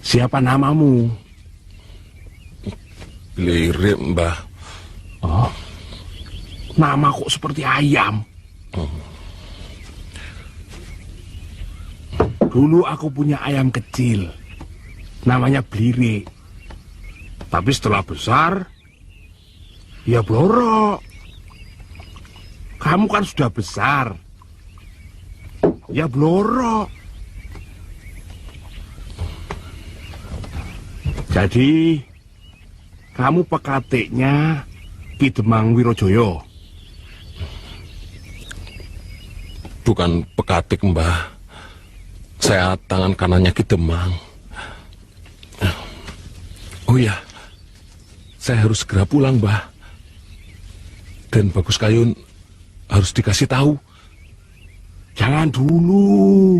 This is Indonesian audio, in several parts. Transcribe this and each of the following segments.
Siapa namamu? Blirik, Mbah. Oh, nama kok seperti ayam. Dulu aku punya ayam kecil, namanya Blirik. Tapi setelah besar, ya Blorok. Kamu kan sudah besar, ya Blorok. Jadi, kamu pekatiknya Ki Demang Wirojoyo? Bukan pekatik, Mbah. Saya tangan kanannya Ki Demang. Oh iya, saya harus segera pulang, Mbah. Dan Bagus Kayun harus dikasih tahu. Jangan dulu.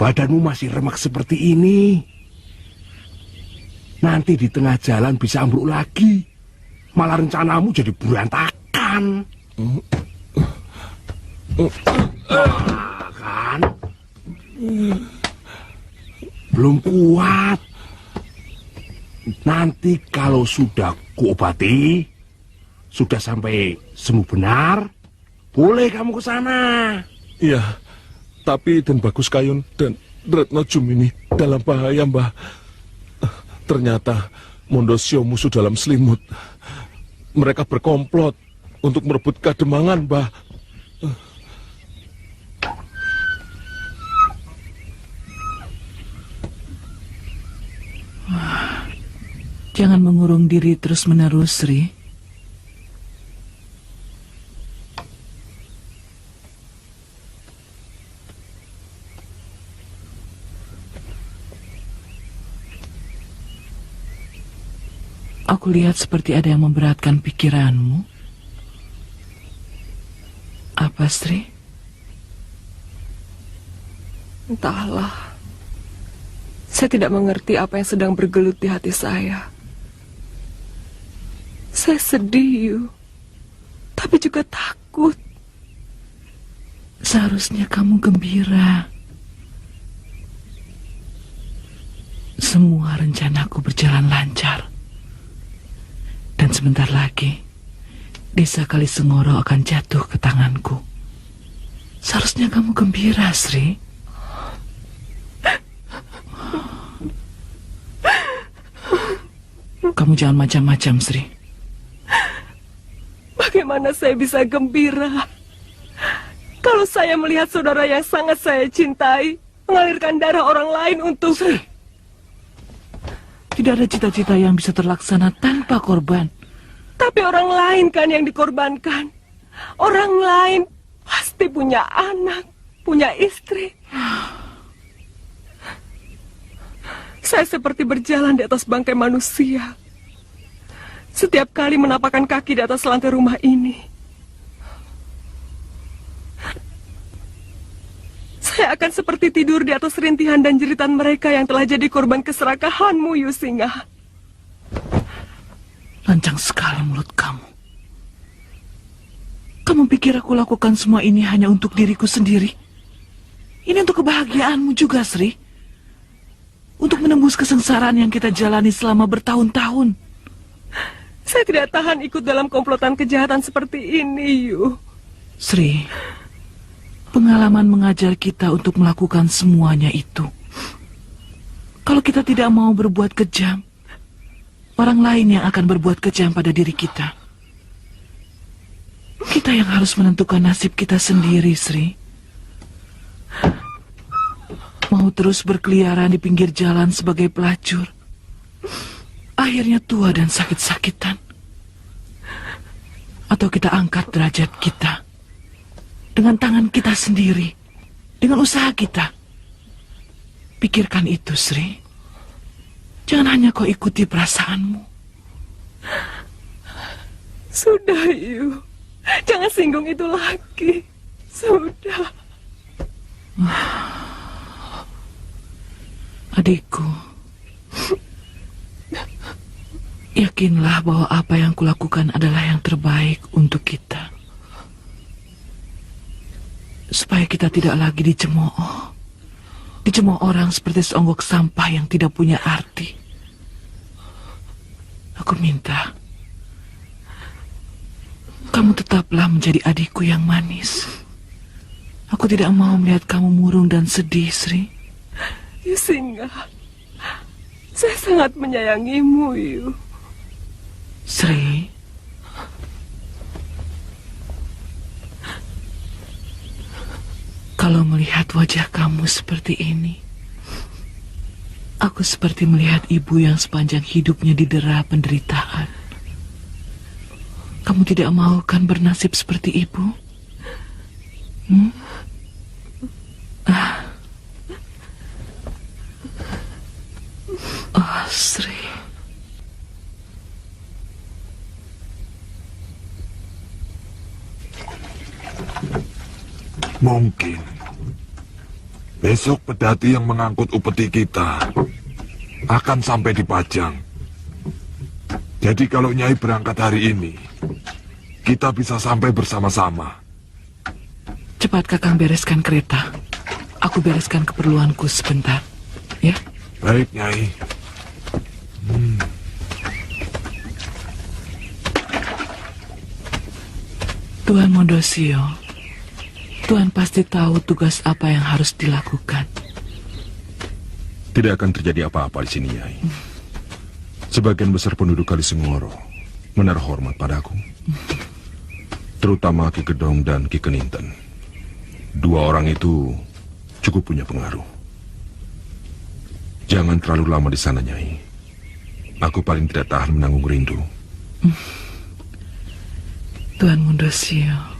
Badanmu masih remak seperti ini. Nanti di tengah jalan bisa ambruk lagi. Malah rencanamu jadi berantakan. Nah, kan? Belum kuat. Nanti kalau sudah kuobati, sudah sampai sembuh benar, boleh kamu ke sana. Iya, tapi Den Bagus Kayun dan Retno Jum ini dalam bahaya, Mbah. Ternyata Mondosio musuh dalam selimut. Mereka berkomplot untuk merebut Kademangan, Mbah. Jangan mengurung diri terus-menerus, Sri. Aku lihat seperti ada yang memberatkan pikiranmu. Apa, Sri? Entahlah. Saya tidak mengerti apa yang sedang bergelut di hati saya. Saya sedih, Yu. Tapi juga takut. Seharusnya kamu gembira. Semua rencanaku berjalan lancar. Dan sebentar lagi, desa Kalisengoro akan jatuh ke tanganku. Seharusnya kamu gembira, Sri. Kamu jangan macam-macam, Sri. Bagaimana saya bisa gembira kalau saya melihat saudara yang sangat saya cintai mengalirkan darah orang lain untuk... Sri, tidak ada cita-cita yang bisa terlaksana tanpa korban. Tapi orang lain kan yang dikorbankan. Orang lain pasti punya anak, punya istri. Saya seperti berjalan di atas bangkai manusia. Setiap kali menapakkan kaki di atas lantai rumah ini, saya akan seperti tidur di atas rintihan dan jeritan mereka yang telah jadi korban keserakahanmu, Yusinga. Lancang sekali mulut kamu. Kamu pikir aku lakukan semua ini hanya untuk diriku sendiri? Ini untuk kebahagiaanmu juga, Sri. Untuk menembus kesengsaraan yang kita jalani selama bertahun-tahun. Saya tidak tahan ikut dalam komplotan kejahatan seperti ini, Yu. Sri, pengalaman mengajar kita untuk melakukan semuanya itu. Kalau kita tidak mau berbuat kejam, orang lain yang akan berbuat kejam pada diri kita. Kita yang harus menentukan nasib kita sendiri, Sri. Mau terus berkeliaran di pinggir jalan sebagai pelacur, akhirnya tua dan sakit-sakitan. Atau kita angkat derajat kita dengan tangan kita sendiri, dengan usaha kita. Pikirkan itu, Sri. Jangan hanya kau ikuti perasaanmu. Sudah, Yu. Jangan singgung itu lagi. Sudah. Adikku, yakinlah bahwa apa yang kulakukan adalah yang terbaik untuk kita. Supaya kita tidak lagi dicemooh, dicemooh orang seperti seonggok sampah yang tidak punya arti. Aku minta kamu tetaplah menjadi adikku yang manis. Aku tidak mau melihat kamu murung dan sedih, Sri. Singa, saya sangat menyayangimu, Yu. Sri, kalau melihat wajah kamu seperti ini, aku seperti melihat ibu yang sepanjang hidupnya didera penderitaan. Kamu tidak mau kan bernasib seperti ibu? Oh, Sri. Mungkin besok pedati yang mengangkut upeti kita akan sampai di Pajang. Jadi kalau Nyai berangkat hari ini, kita bisa sampai bersama-sama. Cepat Kakang bereskan kereta. Aku bereskan keperluanku sebentar, ya? Baik, Nyai. Tuan Mondosio, Tuan pasti tahu tugas apa yang harus dilakukan. Tidak akan terjadi apa-apa di sini, Nyai. Sebagian besar penduduk Kalisengoro menaruh hormat padaku. Terutama Ki Gedong dan Ki Keninten. Dua orang itu cukup punya pengaruh. Jangan terlalu lama di sana, Nyai. Aku paling tidak tahan menanggung rindu. Tuan Mondosio.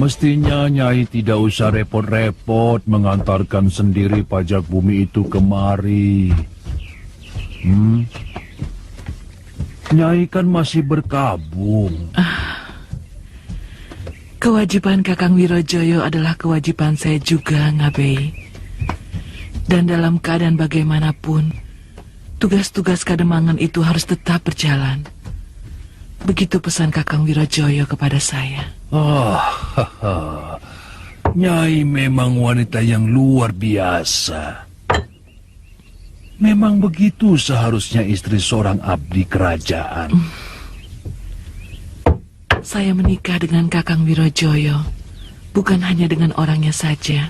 Mestinya Nyai tidak usah repot-repot mengantarkan sendiri pajak bumi itu kemari. Nyai kan masih berkabung. Kewajiban Kakang Wirojoyo adalah kewajiban saya juga, Ngabei. Dan dalam keadaan bagaimanapun, tugas-tugas kademangan itu harus tetap berjalan. Begitu pesan Kakang Wirojoyo kepada saya. Nyai memang wanita yang luar biasa. Memang begitu seharusnya istri seorang abdi kerajaan. Saya menikah dengan Kakang Wirojoyo, bukan hanya dengan orangnya saja,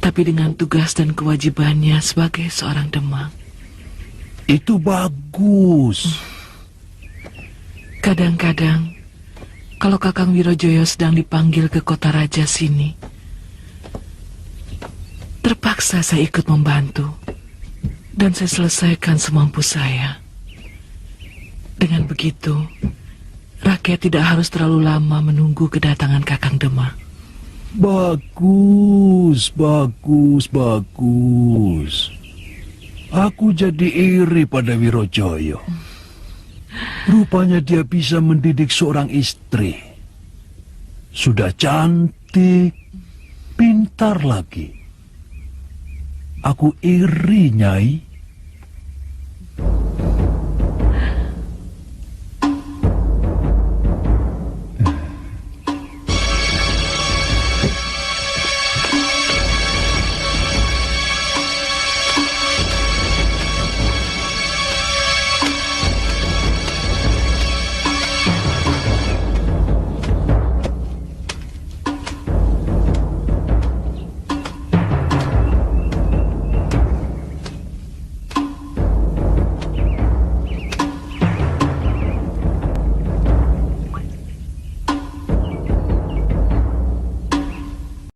tapi dengan tugas dan kewajibannya sebagai seorang Demang. Itu bagus. Kadang-kadang, kalau Kakang Wirojoyo sedang dipanggil ke kota raja sini, terpaksa saya ikut membantu, dan saya selesaikan semampu saya. Dengan begitu, rakyat tidak harus terlalu lama menunggu kedatangan Kakang Demang. Bagus, bagus, bagus. Aku jadi iri pada Wirojoyo. Rupanya dia bisa mendidik seorang istri. Sudah cantik, pintar lagi. Aku iri, Nyai.